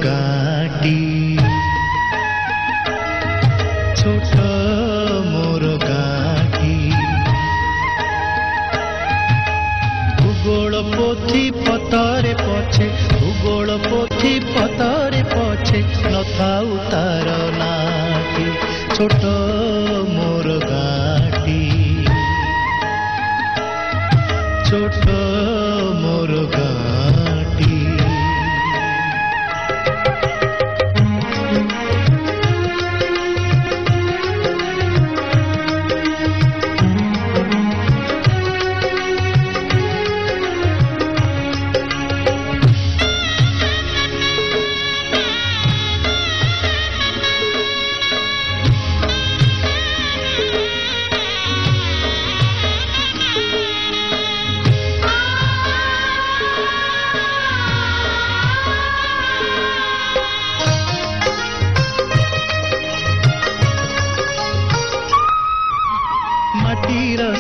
गाटी छोट मोर गाटी भूगोल पोथी पतरे पछे भूगोल पोथी पतरे पछे नथाउ तार नाटी छोट मोर गाटी छोट मोर गाटी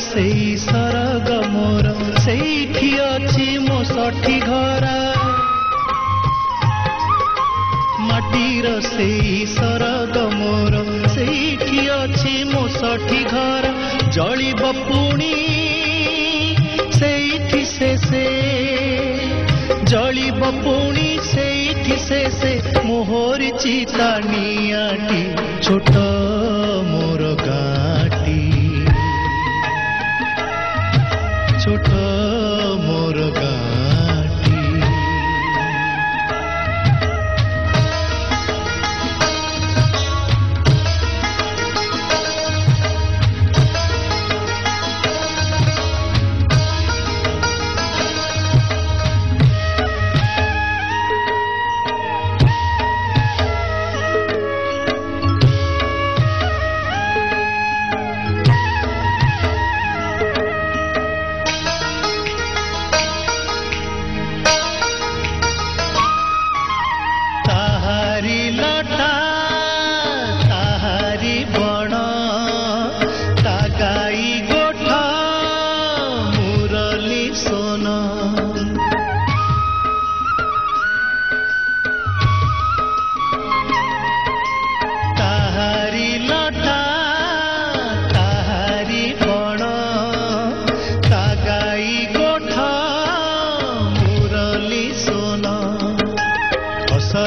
सेई सरग मोर सेठी अछि मो सठी घरा माटीर सेई सरग मोर सेठी अछि मो सठी घरा जलिब पुणी सेठी से जलिब पुणी सेठी से मोहर चिता नियाटी छोट मोर गाटी छोट मोर गाटी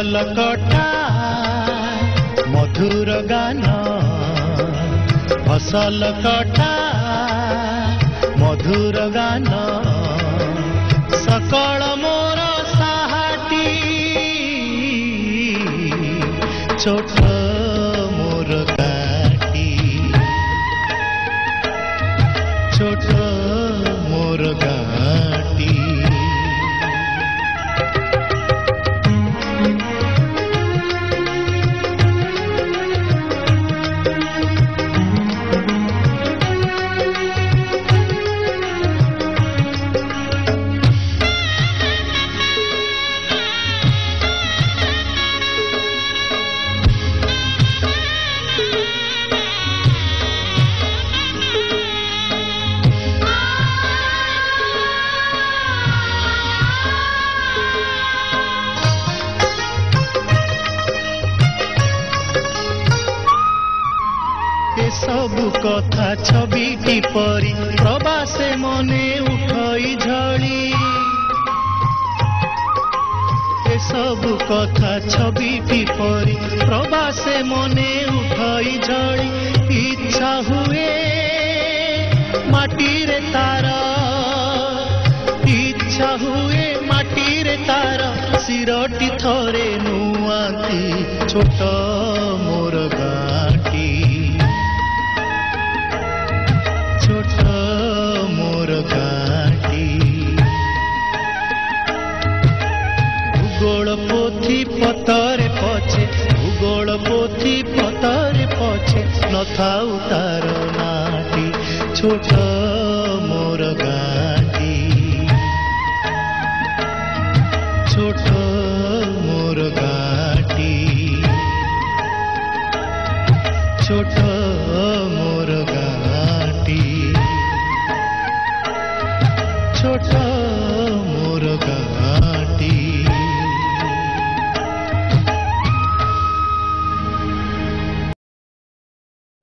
फसल कटा मधुर गान फसल कटा मधुर गान सकल मोर साहाटी छोट मोर गाटी छोट मोर गाटी सबु कथा छविटी परी प्रवासे मने उठई झड़ी ए सबु कथा छविटी परी प्रवासे मने उठई झड़ी इच्छा हुए माटी रे तार इच्छा हुए माटी रे तार सिरटी थरे नुआती छोट मोर गाटी छोट मोर गाटी भूगोल पोथी पतरे पछे भूगोल पोथी पतरे पछे नथाउ तार नाटी छोट